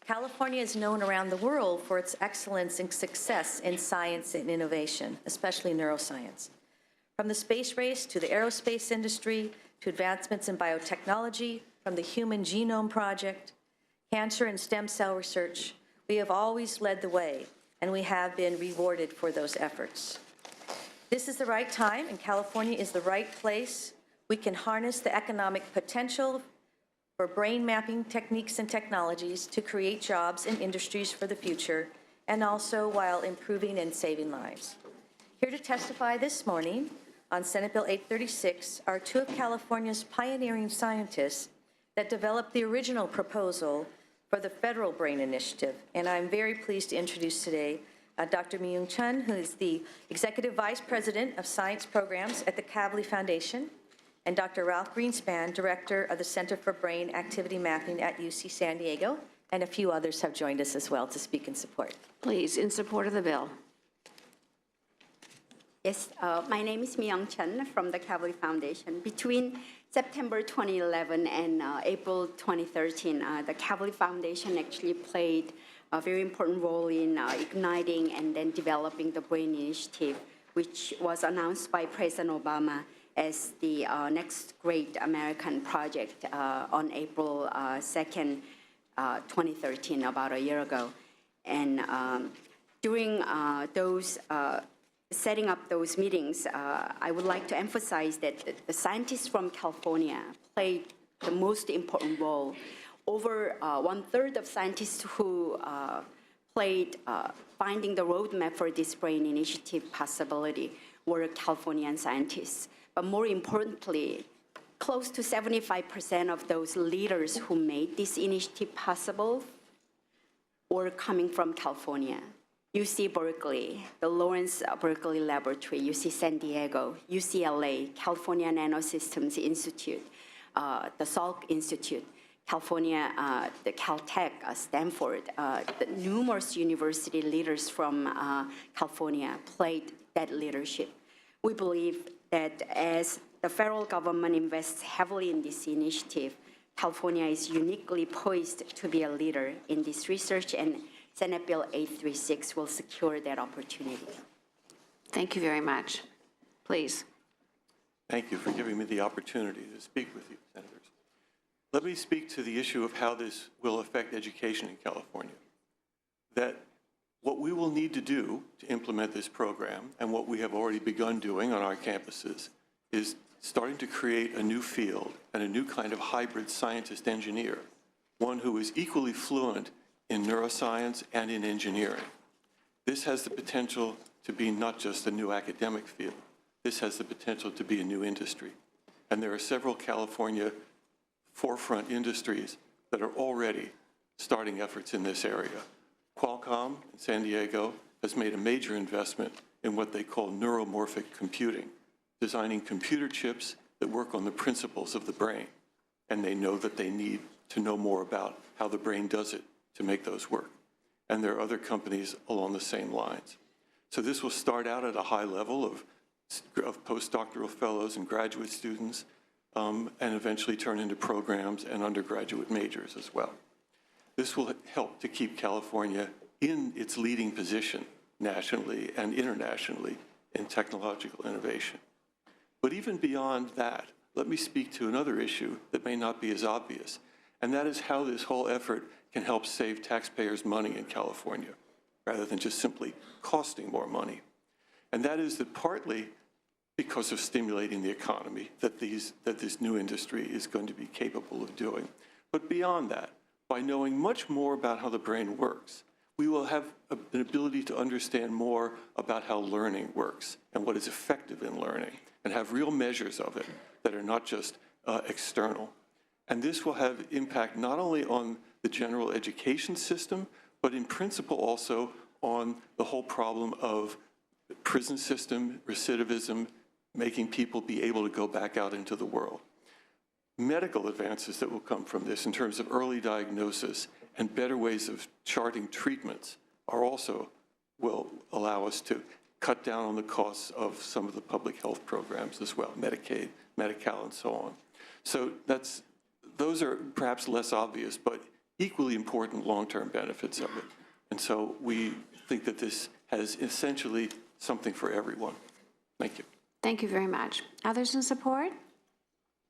California is known around the world for its excellence and success in science and innovation, especially neuroscience. From the space race to the aerospace industry, to advancements in biotechnology, from the Human Genome Project, cancer and stem cell research, we have always led the way, and we have been rewarded for those efforts. This is the right time, and California is the right place. We can harness the economic potential for brain mapping techniques and technologies to create jobs and industries for the future, and also while improving and saving lives. Here to testify this morning on Senate Bill 836 are two of California's pioneering scientists that developed the original proposal for the Federal Brain Initiative. And I'm very pleased to introduce today Dr. Myung Chun, who is the Executive Vice President of Science Programs at the Kavli Foundation, and Dr. Ralph Greenspan, Director of the Center for Brain Activity Mapping at UC San Diego, and a few others have joined us as well to speak in support. Please, in support of the bill. Yes, my name is Myung Chun from the Kavli Foundation. Between September 2011 and April 2013, the Kavli Foundation actually played a very important role in igniting and then developing the Brain Initiative, which was announced by President Obama as the next great American project on April 2nd, 2013, about a year ago. And during those setting up those meetings, I would like to emphasize that the scientists from California played the most important role. Over 1/3 of scientists who played finding the roadmap for this Brain Initiative possibility were Californian scientists. But more importantly, close to 75% of those leaders who made this initiative possible were coming from California. UC Berkeley, the Lawrence Berkeley Laboratory, UC San Diego, UCLA, California Nanosystems Institute, the Salk Institute, California, the Caltech, Stanford, the numerous university leaders from California played that leadership. We believe that as the federal government invests heavily in this initiative, California is uniquely poised to be a leader in this research, and Senate Bill 836 will secure that opportunity. Thank you very much. Please. Thank you for giving me the opportunity to speak with you, Senators. Let me speak to the issue of how this will affect education in California. That what we will need to do to implement this program, and what we have already begun doing on our campuses, is starting to create a new field and a new kind of hybrid scientist-engineer, one who is equally fluent in neuroscience and in engineering. This has the potential to be not just a new academic field. This has the potential to be a new industry. And there are several California forefront industries that are already starting efforts in this area. Qualcomm in San Diego has made a major investment in what they call neuromorphic computing, designing computer chips that work on the principles of the brain. And they know that they need to know more about how the brain does it to make those work. And there are other companies along the same lines. So this will start out at a high level of postdoctoral fellows and graduate students, and eventually turn into programs and undergraduate majors as well. This will help to keep California in its leading position nationally and internationally in technological innovation. But even beyond that, let me speak to another issue that may not be as obvious, and that is how this whole effort can help save taxpayers money in California, rather than just simply costing more money. And that is that partly because of stimulating the economy that this new industry is going to be capable of doing. But beyond that, by knowing much more about how the brain works, we will have an ability to understand more about how learning works and what is effective in learning, and have real measures of it that are not just external. And this will have impact not only on the general education system, but in principle also on the whole problem of prison system, recidivism, making people be able to go back out into the world. Medical advances that will come from this in terms of early diagnosis and better ways of charting treatments are also will allow us to cut down on the costs of some of the public health programs as well, Medicaid, Medi-Cal, and so on. So those are perhaps less obvious, but equally important long-term benefits of it. And so we think that this has essentially something for everyone. Thank you. Thank you very much. Others in support?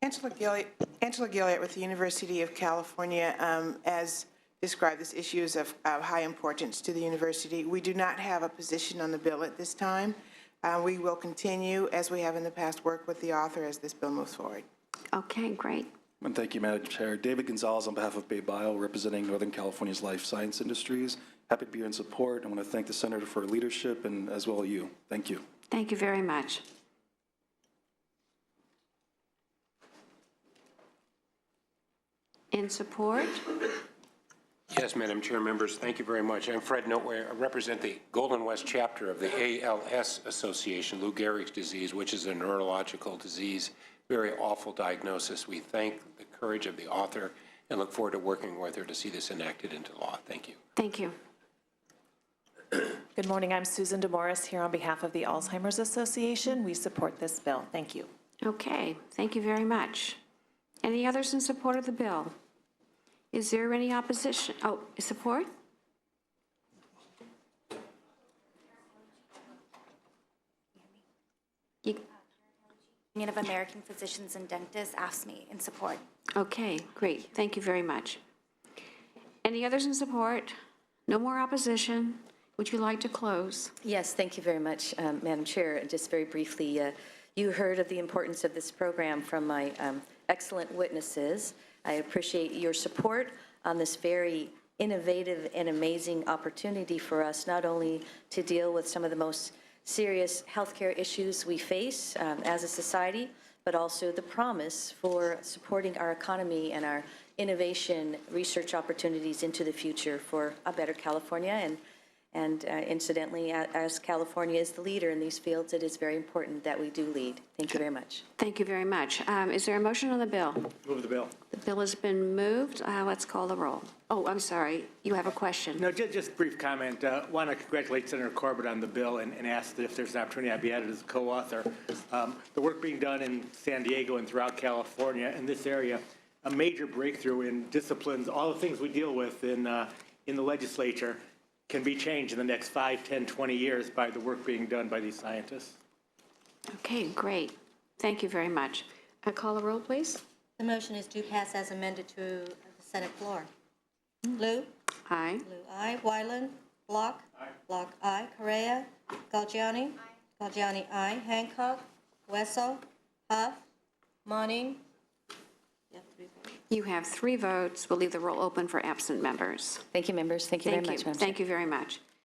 Angela Gilliard with the University of California. As described, this issue is of high importance to the university. We do not have a position on the bill at this time. We will continue, as we have in the past, work with the author as this bill moves forward. Okay, great. And thank you, Madam Chair. David Gonzalez on behalf of Bay Bio, representing Northern California's life science industries. Happy to be here in support. I want to thank the Senator for her leadership and as well you. Thank you. Thank you very much. In support? Yes, Madam Chair, members, thank you very much. I'm Fred Notway. I represent the Golden West chapter of the ALS Association, Lou Gehrig's disease, which is a neurological disease, very awful diagnosis. We thank the courage of the author and look forward to working with her to see this enacted into law. Thank you. Thank you. Good morning. I'm Susan DeMorris here on behalf of the Alzheimer's Association. We support this bill. Thank you. Okay, thank you very much. Any others in support of the bill? Is there any opposition? Oh, support? Union of American Physicians and Dentists asked me in support. Okay, great. Thank you very much. Any others in support? No more opposition. Would you like to close? Yes, thank you very much, Madam Chair. Just very briefly, you heard of the importance of this program from my excellent witnesses. I appreciate your support on this very innovative and amazing opportunity for us, not only to deal with some of the most serious healthcare issues we face as a society, but also the promise for supporting our economy and our innovation research opportunities into the future for a better California. And incidentally, as California is the leader in these fields, it is very important that we do lead. Thank you very much. Thank you very much. Is there a motion on the bill? Move the bill. The bill has been moved. Let's call the roll. Oh, I'm sorry. You have a question. No, just a brief comment. Want to congratulate Senator Corbett on the bill and ask that if there's an opportunity, I'd be added as a co-author. The work being done in San Diego and throughout California in this area, a major breakthrough in disciplines, all the things we deal with in the legislature can be changed in the next 5, 10, 20 years by the work being done by these scientists. Okay, great. Thank you very much. Call the roll, please. The motion is to pass as amended to the Senate floor. Lou? Aye. Lou, aye. Wyland? Block? Aye. Block, aye. Correa? Galgiani? Aye. Galgiani, aye. Hancock? Wessel? Huff? Monning? You have 3 votes. You have 3 votes. We'll leave the roll open for absent members. Thank you, members. Thank you very much, Madam Chair. Thank you very much.